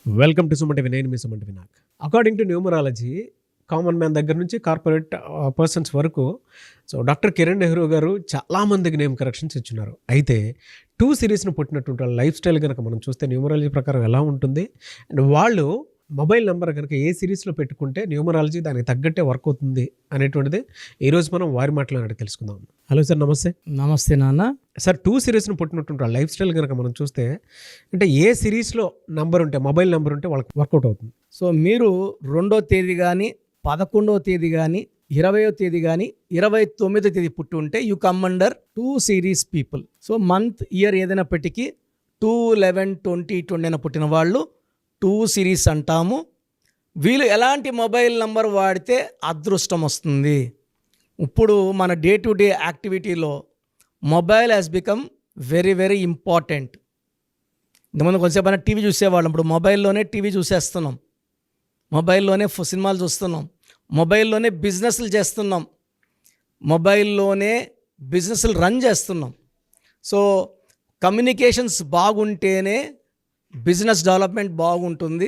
Welcome to Suman TV. నేను మీ Suman TV. నాకు according to numerology common man దగ్గర నుంచి కార్పొరేట్ పర్సన్స్ వరకు డాక్టర్ కిరణ్ నెహ్రూ గారు చాలామందికి నేమ్ కరెక్షన్స్ ఇచ్చున్నారు. అయితే 2 సిరీస్ను పుట్టినటువంటి వాళ్ళ లైఫ్ స్టైల్ కనుక మనం చూస్తే న్యూమరాలజీ ప్రకారం ఎలా ఉంటుంది అండ్ వాళ్ళు మొబైల్ నెంబర్ కనుక ఏ సిరీస్లో పెట్టుకుంటే న్యూమరాలజీ దానికి తగ్గట్టే వర్క్ అవుతుంది అనేటువంటిది ఈరోజు మనం వారి మాటలు తెలుసుకుందాం. హలో సార్, నమస్తే. నమస్తే నాన్న. సార్, 2 సిరీస్ను పుట్టినటువంటి వాళ్ళ లైఫ్ స్టైల్ కనుక మనం చూస్తే అంటే ఏ సిరీస్లో నంబర్ ఉంటే మొబైల్ నెంబర్ ఉంటే వాళ్ళకి వర్కౌట్ అవుతుంది? సో మీరు 2వ తేదీ కానీ 11వ తేదీ కానీ 20వ తేదీ కానీ 29వ తేదీ పుట్టి ఉంటే you come under 2 series people. So month year ఏదైనప్పటికీ 2, 11, 20, 20 పుట్టిన వాళ్ళు 2 సిరీస్ అంటాము. వీళ్ళు ఎలాంటి మొబైల్ నంబర్ వాడితే అదృష్టం వస్తుంది? ఇప్పుడు మన డే టు డే యాక్టివిటీలో mobile has become very very important. ఇంతకుముందు కొంచెంసేపు అయినా టీవీ చూసేవాళ్ళం, ఇప్పుడు మొబైల్లోనే టీవీ చూసేస్తున్నాం, మొబైల్లోనే సినిమాలు చూస్తున్నాం, మొబైల్లోనే బిజినెస్లు చేస్తున్నాం, మొబైల్లోనే బిజినెస్లు రన్ చేస్తున్నాం. సో కమ్యూనికేషన్స్ బాగుంటేనే బిజినెస్ డెవలప్మెంట్ బాగుంటుంది.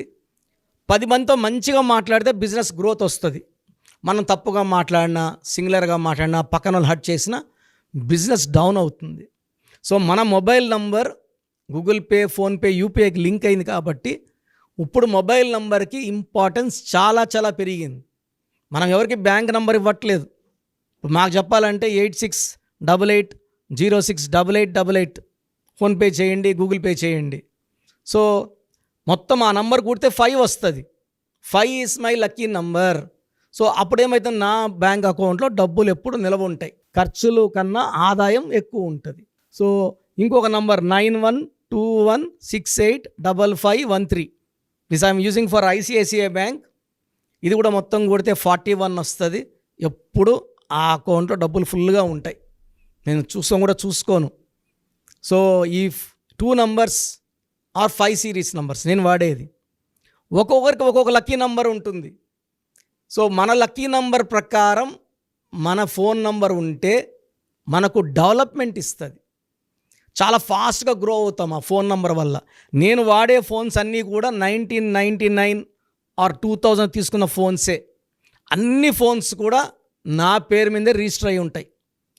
10 మందితో మంచిగా మాట్లాడితే బిజినెస్ గ్రోత్ వస్తుంది. మనం తప్పుగా మాట్లాడినా, సింగులర్గా మాట్లాడినా, పక్కన వాళ్ళు హర్ట్ చేసినా బిజినెస్ డౌన్ అవుతుంది. సో మన mobile number Google Pay, PhonePe, యూపీఐకి లింక్ అయింది కాబట్టి ఇప్పుడు మొబైల్ నంబర్కి ఇంపార్టెన్స్ చాలా చాలా పెరిగింది. మనం ఎవరికి బ్యాంక్ నంబర్ ఇవ్వట్లేదు. ఇప్పుడు మాకు చెప్పాలంటే 8688068888 ఫోన్పే చేయండి, గూగుల్ పే చేయండి. సో మొత్తం ఆ నంబర్ కొడితే 5 వస్తుంది. 5 is my lucky number. So అప్పుడేమైతే నా బ్యాంక్ అకౌంట్లో డబ్బులు ఎప్పుడు నిల్వ ఉంటాయి, ఖర్చులు కన్నా ఆదాయం ఎక్కువ ఉంటుంది. సో ఇంకొక number 9121685513. This I'm using for ICICI bank. ఇది కూడా మొత్తం కొడితే 41 వస్తుంది. ఎప్పుడు ఆ అకౌంట్లో డబ్బులు ఫుల్గా ఉంటాయి. నేను చూసుకోను. సో ఈ 2 నంబర్స్ ఆర్ 5 సిరీస్ నంబర్స్ నేను వాడేది. ఒక్కొక్కరికి ఒక్కొక్క లక్కీ నంబర్ ఉంటుంది. సో మన లక్కీ నంబర్ ప్రకారం మన ఫోన్ నంబర్ ఉంటే మనకు డెవలప్మెంట్ ఇస్తుంది. చాలా ఫాస్ట్గా గ్రో అవుతాం ఆ ఫోన్ నంబర్ వల్ల. నేను వాడే ఫోన్స్ అన్నీ కూడా 1999 ఆర్ 2000 తీసుకున్న ఫోన్సే. అన్ని ఫోన్స్ కూడా నా పేరు మీదే రిజిస్టర్ అయి ఉంటాయి.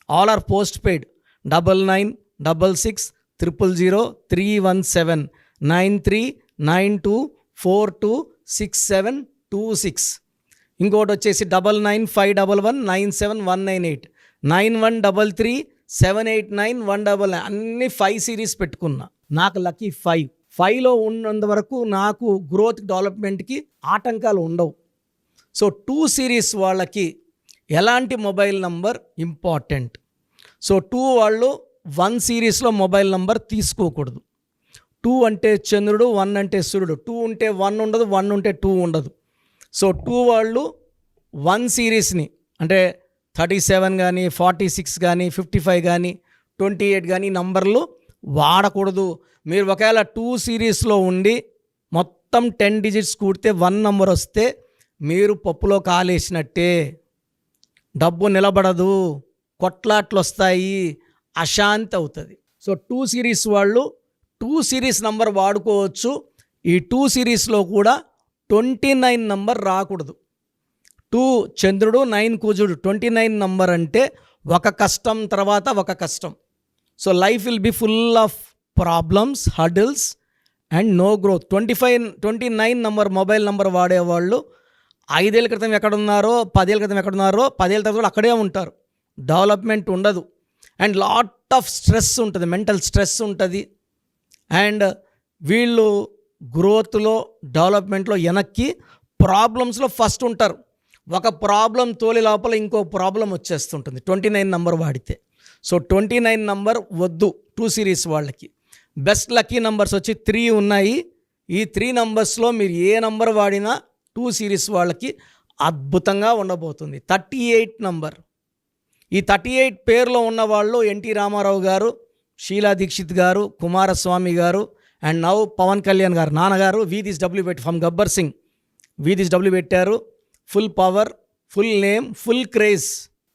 All or post paid. 99660031793924267266. ఇంకోటి వచ్చేసి 995111971998 9133789199. అన్ని 5 సిరీస్ పెట్టుకున్నా. నాకు లక్కీ 5లో ఉన్నంత వరకు నాకు గ్రోత్ డెవలప్మెంట్కి ఆటంకాలు ఉండవు. సో 2 సిరీస్ వాళ్ళకి ఎలాంటి మొబైల్ నంబర్ ఇంపార్టెంట్? సో 2 వాళ్ళు 1 సిరీస్లో మొబైల్ నంబర్ తీసుకోకూడదు. 2 అంటే చంద్రుడు, 1 అంటే సూర్యుడు. 2 ఉంటే 1 ఉండదు, 1 ఉంటే 2 ఉండదు. సో 2 వాళ్ళు 1 సిరీస్ని అంటే 37 కానీ 46 కానీ 55 కానీ 28 కానీ నంబర్లు వాడకూడదు. మీరు ఒకవేళ 2 సిరీస్లో ఉండి మొత్తం 10 డిజిట్స్ కూడితే 1 నంబర్ వస్తే మీరు పప్పులో కాలేసినట్టే. డబ్బు నిలబడదు, కొట్లాట్లు వస్తాయి, అశాంతి అవుతుంది. సో 2 సిరీస్ వాళ్ళు 2 సిరీస్ నంబర్ వాడుకోవచ్చు. ఈ 2 సిరీస్లో కూడా 29 నంబర్ రాకూడదు. 2 చంద్రుడు, 9 కుజుడు. 29 నంబర్ అంటే ఒక కష్టం తర్వాత ఒక కష్టం. So life will be full of problems, hurdles and no growth. 29 number mobile number వాడేవాళ్ళు 5 ఏళ్ళ క్రితం ఎక్కడున్నారో, 10 ఏళ్ళ క్రితం ఎక్కడున్నారో, 10 ఏళ్ళ తర్వాత అక్కడే ఉంటారు. డెవలప్మెంట్ ఉండదు అండ్ లాట్ ఆఫ్ స్ట్రెస్ ఉంటుంది, మెంటల్ స్ట్రెస్ ఉంటుంది. అండ్ వీళ్ళు గ్రోత్లో, డెవలప్మెంట్లో వెనక్కి, ప్రాబ్లమ్స్లో ఫస్ట్ ఉంటారు. ఒక ప్రాబ్లం తోలి లోపల ఇంకో ప్రాబ్లం వచ్చేస్తుంటుంది 29 నంబర్ వాడితే. సో 29 నంబర్ వద్దు 2 సిరీస్ వాళ్ళకి. బెస్ట్ లక్కీ నంబర్స్ వచ్చి 3 ఉన్నాయి. ఈ 3 నంబర్స్లో మీరు ఏ నంబర్ వాడినా 2 సిరీస్ వాళ్ళకి అద్భుతంగా ఉండబోతుంది. 38 నంబర్. ఈ 38 పేరులో ఉన్నవాళ్ళు ఎన్టీ రామారావు గారు, షీలా దీక్షిత్ గారు, కుమారస్వామి గారు అండ్ నౌ పవన్ కళ్యాణ్ గారు. నాన్నగారు వీదిస్ డబ్ల్యూ పెట్టి ఫ్రమ్ గబ్బర్ సింగ్ వీదిస్ డబ్ల్యూ పెట్టారు. Full power, full name, full craze.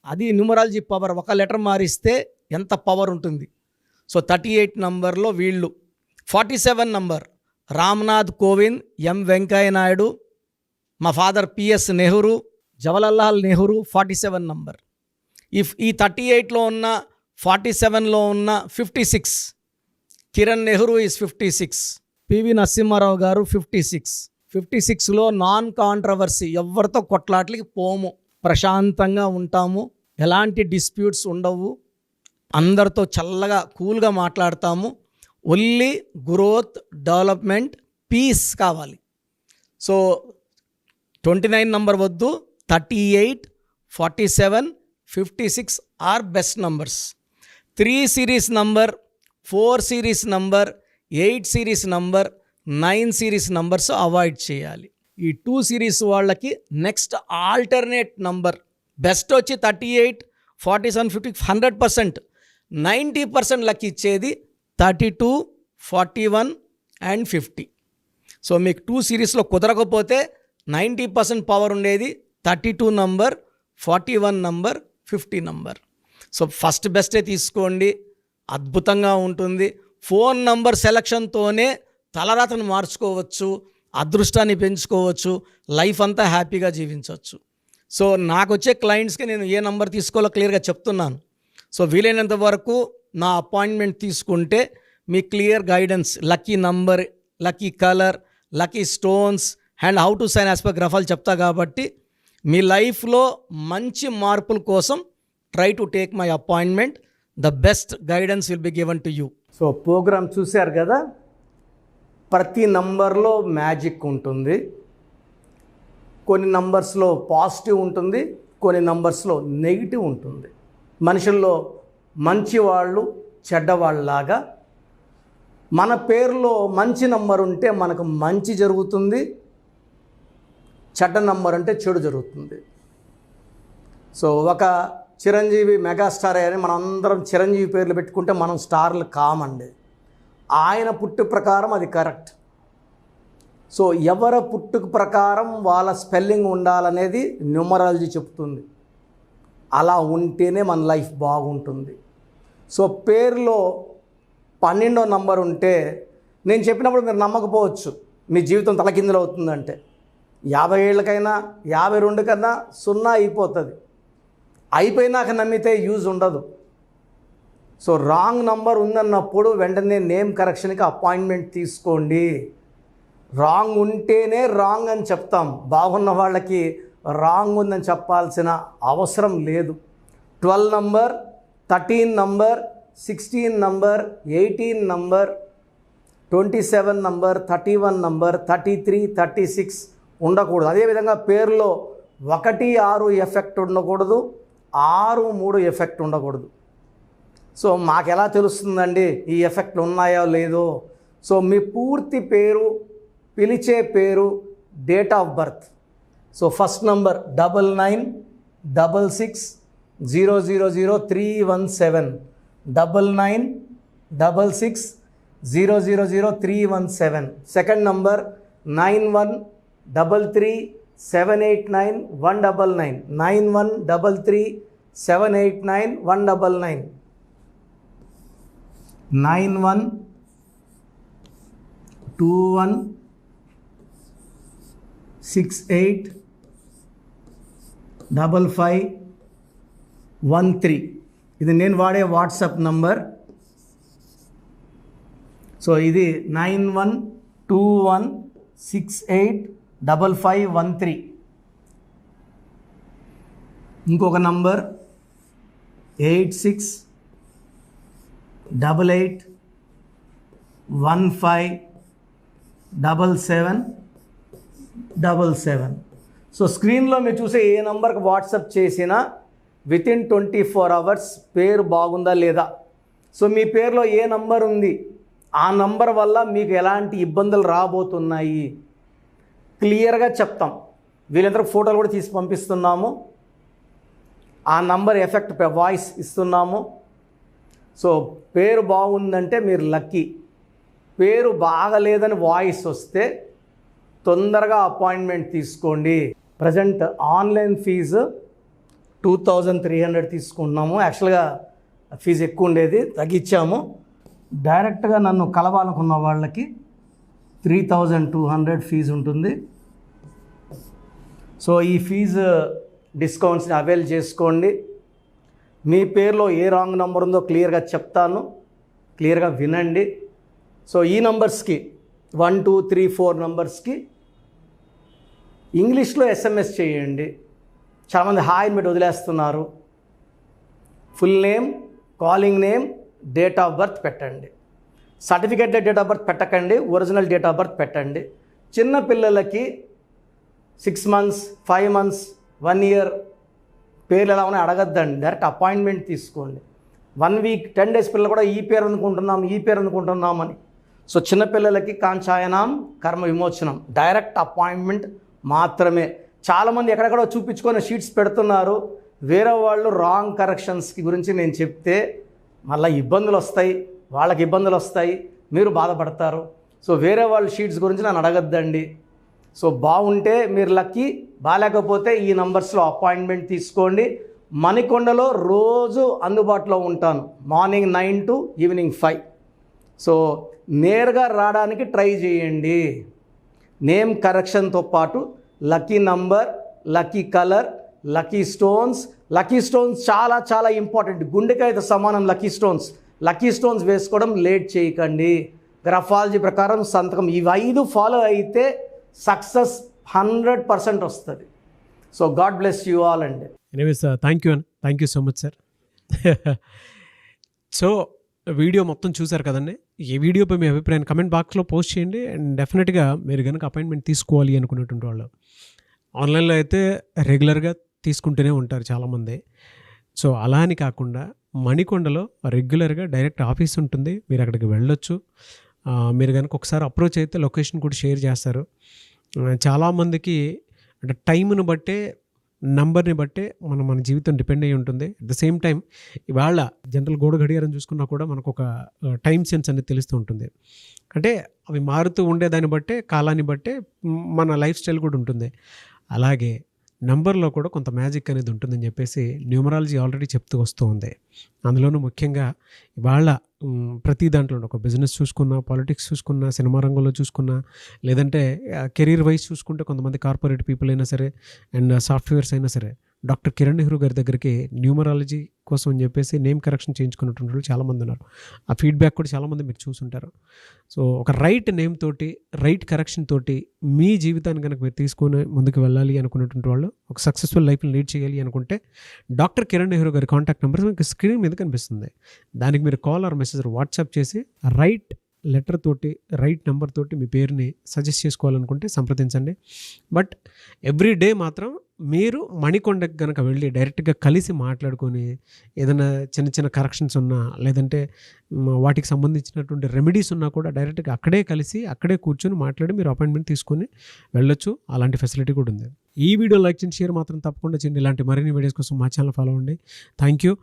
అది న్యూమరాలజీ పవర్. ఒక లెటర్ మారిస్తే ఎంత పవర్ ఉంటుంది. సో 38 నంబర్లో వీళ్ళు. 47 నంబర్ రామ్నాథ్ కోవింద్, ఎం వెంకయ్య నాయుడు, మా father PS Nehru, Jawaharlal Nehru 47 number. ఈ 38లో ఉన్న 47లో ఉన్న 56, కిరణ్ నెహ్రూ ఈజ్ 56, పివి నరసింహారావు గారు 56. 56లో నాన్ కాంట్రవర్సీ, ఎవరితో కొట్లాట్లకి పోము, ప్రశాంతంగా ఉంటాము, ఎలాంటి డిస్ప్యూట్స్ ఉండవు, అందరితో చల్లగా కూల్గా మాట్లాడతాము. ఓన్లీ గ్రోత్, డెవలప్మెంట్, పీస్ కావాలి. సో 29 నంబర్ వద్దు, 38, 47, 56 are best numbers. 3 series number, 4 series number, 8 series number, 9 series numbers avoid చేయాలి. ఈ 2 సిరీస్ వాళ్ళకి నెక్స్ట్ ఆల్టర్నేట్ నంబర్ బెస్ట్ వచ్చి 38, 47, 50, 100%, 90% లక్ ఇచ్చేది 32, 41 అండ్ 50. సో మీకు 2 సిరీస్లో కుదరకపోతే 90% పవర్ ఉండేది 32 number, 41 number, 50 number. So first బెస్టే తీసుకోండి, అద్భుతంగా ఉంటుంది. ఫోన్ నంబర్ సెలక్షన్తోనే తలరాతను మార్చుకోవచ్చు, అదృష్టాన్ని పెంచుకోవచ్చు, లైఫ్ అంతా హ్యాపీగా జీవించవచ్చు. సో నాకు వచ్చే క్లయింట్స్కి నేను ఏ నంబర్ తీసుకోవాలో క్లియర్గా చెప్తున్నాను. సో వీలైనంత వరకు నా అపాయింట్మెంట్ తీసుకుంటే మీ clear guidance, lucky number, lucky colour, lucky stones and how to sign as per గ్రఫాలు చెప్తా. కాబట్టి మీ లైఫ్లో మంచి మార్పుల కోసం try to take my appointment. The best guidance will be given to you. So programme చూశారు కదా, ప్రతి నంబర్లో మ్యాజిక్ ఉంటుంది. కొన్ని నంబర్స్లో పాజిటివ్ ఉంటుంది, కొన్ని నంబర్స్లో నెగిటివ్ ఉంటుంది. మనుషుల్లో మంచివాళ్ళు చెడ్డవాళ్ళలాగా మన పేరులో మంచి నంబర్ ఉంటే మనకు మంచి జరుగుతుంది, చెడ్డ నంబర్ అంటే చెడు జరుగుతుంది. సో ఒక చిరంజీవి మెగాస్టార్ అని మనం అందరం చిరంజీవి పేర్లు పెట్టుకుంటే మనం స్టార్లు కామండి. ఆయన పుట్టు ప్రకారం అది కరెక్ట్. సో ఎవరి పుట్టుక ప్రకారం వాళ్ళ స్పెల్లింగ్ ఉండాలనేది న్యూమరాలజీ చెప్తుంది. అలా ఉంటేనే మన లైఫ్ బాగుంటుంది. సో పేరులో 12వ నంబర్ ఉంటే నేను చెప్పినప్పుడు మీరు నమ్మకపోవచ్చు, మీ జీవితం తలకిందులు అవుతుందంటే. 50 ఏళ్ళకైనా 52 కన్నా 0 అయిపోతుంది. అయిపోయినాక నమ్మితే యూజ్ ఉండదు. సో రాంగ్ నంబర్ ఉందన్నప్పుడు వెంటనే నేమ్ కరెక్షన్కి అపాయింట్మెంట్ తీసుకోండి. రాంగ్ ఉంటేనే రాంగ్ అని చెప్తాం, బాగున్న వాళ్ళకి రాంగ్ ఉందని చెప్పాల్సిన అవసరం లేదు. 12 number, 13 number, 16 number, 18 number, 27 number, 31 number, 33, 36 ఉండకూడదు. అదేవిధంగా పేరులో 1, 6 ఎఫెక్ట్ ఉండకూడదు, 6, 3 ఎఫెక్ట్ ఉండకూడదు. సో మాకు ఎలా తెలుస్తుందండి ఈ ఎఫెక్ట్లు ఉన్నాయో లేదో? సో మీ పూర్తి పేరు, పిలిచే పేరు, date of birth. So first number 9966000317, 9966000317. Second number 9133789199, 9133789199, 9121685513. ఇది నేను వాడే వాట్సాప్ నంబర్. సో ఇది 9121685513. ఇంకొక నంబర్ 8688157777. సో స్క్రీన్లో మీరు చూసే ఏ నంబర్కి వాట్సాప్ చేసినా వితిన్ 24 అవర్స్ పేరు బాగుందా లేదా, సో మీ పేరులో ఏ నంబర్ ఉంది, ఆ నంబర్ వల్ల మీకు ఎలాంటి ఇబ్బందులు రాబోతున్నాయి క్లియర్గా చెప్తాం. వీళ్ళందరూ ఫోటోలు కూడా తీసి పంపిస్తున్నాము. ఆ నంబర్ ఎఫెక్ట్ వాయిస్ ఇస్తున్నాము. సో పేరు బాగుందంటే మీరు లక్కీ. పేరు బాగలేదని వాయిస్ వస్తే తొందరగా అపాయింట్మెంట్ తీసుకోండి. ప్రజెంట్ ఆన్లైన్ ఫీజు 2300 తీసుకుంటున్నాము. యాక్చువల్గా ఫీజు ఎక్కువ ఉండేది, తగ్గించాము. డైరెక్ట్గా నన్ను కలవాలనుకున్న వాళ్ళకి 3200 ఫీజు ఉంటుంది. సో ఈ ఫీజు డిస్కౌంట్స్ని అవైల్ చేసుకోండి. మీ పేరులో ఏ రాంగ్ నెంబర్ ఉందో క్లియర్గా చెప్తాను, క్లియర్గా వినండి. సో ఈ నంబర్స్కి 1 2 3 4 నంబర్స్కి ఇంగ్లీష్లో ఎస్ఎంఎస్ చేయండి. చాలామంది హాయ్ పెట్టి వదిలేస్తున్నారు. Full name, calling name, date of birth పెట్టండి. సర్టిఫికేట్ డేట్ ఆఫ్ బర్త్ పెట్టకండి, ఒరిజినల్ డేట్ ఆఫ్ బర్త్ పెట్టండి. చిన్న పిల్లలకి 6 months 5 months 1 year పేర్లు ఎలా ఉన్నాయి అడగద్దండి, డైరెక్ట్ అపాయింట్మెంట్ తీసుకోండి. 1 week 10 days పిల్లలు కూడా ఈ పేరు అనుకుంటున్నామని. సో చిన్నపిల్లలకి కాంచాయనం కర్మ విమోచనం, డైరెక్ట్ అపాయింట్మెంట్ మాత్రమే. చాలామంది ఎక్కడెక్కడో చూపించుకొని షీట్స్ పెడుతున్నారు. వేరే వాళ్ళు రాంగ్ కరెక్షన్స్కి గురించి నేను చెప్తే మళ్ళీ ఇబ్బందులు వస్తాయి, వాళ్ళకి ఇబ్బందులు వస్తాయి, మీరు బాధపడతారు. సో వేరే వాళ్ళ షీట్స్ గురించి నన్ను అడగద్దండి. సో బాగుంటే మీరు లక్కీ, బాగాలేకపోతే ఈ నంబర్స్లో అపాయింట్మెంట్ తీసుకోండి. మణికొండలో రోజు అందుబాటులో ఉంటాను, మార్నింగ్ 9 to ఈవినింగ్ 5. సో నేరుగా రావడానికి ట్రై చేయండి. నేమ్ కరెక్షన్తో పాటు lucky number, lucky colour, lucky stones చాలా చాలా ఇంపార్టెంట్. గుండెకాయతో సమానం లక్కీ స్టోన్స్ వేసుకోవడం లేట్ చేయకండి. గ్రఫాలజీ ప్రకారం సంతకం, ఇవి 5 ఫాలో అయితే సక్సెస్ 100% వస్తుంది. So God bless you all అండి. Anyways thank you so much sir. So video మొత్తం చూసారు కదండి. ఈ వీడియోపై మీ అభిప్రాయాన్ని కమెంట్ బాక్స్లో పోస్ట్ చేయండి. అండ్ డెఫినెట్గా మీరు కనుక అపాయింట్మెంట్ తీసుకోవాలి అనుకునేటువంటి వాళ్ళు ఆన్లైన్లో అయితే రెగ్యులర్గా తీసుకుంటూనే ఉంటారు చాలామంది. సో అలా అని కాకుండా మణికొండలో రెగ్యులర్గా డైరెక్ట్ ఆఫీస్ ఉంటుంది, మీరు అక్కడికి వెళ్ళొచ్చు. మీరు కనుక ఒకసారి అప్రోచ్ అయితే లొకేషన్ కూడా షేర్ చేస్తారు. చాలామందికి అంటే టైంను బట్టే, నంబర్ని బట్టే మన జీవితం డిపెండ్ అయ్యి ఉంటుంది. అట్ ద సేమ్ టైం ఇవాళ జనరల్ గోడ గడియారం చూసుకున్నా కూడా మనకు ఒక టైం సెన్స్ అనేది తెలుస్తూ ఉంటుంది. అంటే అవి మారుతూ ఉండేదాన్ని బట్టే, కాలాన్ని బట్టే మన లైఫ్ స్టైల్ కూడా ఉంటుంది. అలాగే నంబర్లో కూడా కొంత మ్యాజిక్ అనేది ఉంటుందని చెప్పేసి న్యూమరాలజీ ఆల్రెడీ చెప్తూ వస్తూ ఉంది. అందులోనూ ముఖ్యంగా ఇవాళ ప్రతి దాంట్లో ఒక బిజినెస్ చూసుకున్నా, పాలిటిక్స్ చూసుకున్నా, సినిమా రంగంలో చూసుకున్నా, లేదంటే కెరీర్ వైజ్ చూసుకుంటే కొంతమంది కార్పొరేట్ పీపుల్ అయినా సరే అండ్ సాఫ్ట్వేర్స్ అయినా సరే డాక్టర్ కిరణ్ నెహ్రూ గారి దగ్గరికి న్యూమరాలజీ కోసం అని చెప్పేసి నేమ్ కరెక్షన్ చేయించుకున్నటువంటి వాళ్ళు చాలామంది ఉన్నారు. ఆ ఫీడ్బ్యాక్ కూడా చాలామంది మీరు చూసుంటారు. సో ఒక రైట్ నేమ్ తోటి, రైట్ కరెక్షన్ తోటి మీ జీవితాన్ని కనుక మీరు తీసుకొని ముందుకు వెళ్ళాలి అనుకున్నటువంటి వాళ్ళు, ఒక సక్సెస్ఫుల్ లైఫ్ని లీడ్ చేయాలి అనుకుంటే డాక్టర్ కిరణ్ నెహ్రూ గారి కాంటాక్ట్ నెంబర్ మీకు స్క్రీన్ మీద కనిపిస్తుంది. దానికి మీరు కాల్ ఆర్ మెసేజ్ వాట్సాప్ చేసి రైట్ లెటర్ తోటి, రైట్ నెంబర్ తోటి మీ పేరుని సజెస్ట్ చేసుకోవాలనుకుంటే సంప్రదించండి. బట్ ఎవ్రీ డే మాత్రం మీరు మణికొండకి కనుక వెళ్ళి డైరెక్ట్గా కలిసి మాట్లాడుకొని ఏదైనా చిన్న చిన్న కరెక్షన్స్ ఉన్నా, లేదంటే వాటికి సంబంధించినటువంటి రెమెడీస్ ఉన్నా కూడా డైరెక్ట్గా అక్కడే కలిసి, అక్కడే కూర్చొని మాట్లాడి మీరు అపాయింట్మెంట్ తీసుకొని వెళ్ళొచ్చు. అలాంటి ఫెసిలిటీ కూడా ఉంది. ఈ వీడియో లైక్ చేయండి, షేర్ మాత్రం తప్పకుండా చేయండి. ఇలాంటి మరిన్ని వీడియోస్ కోసం మా ఛానల్ ఫాలో అవ్వండి. Thank you.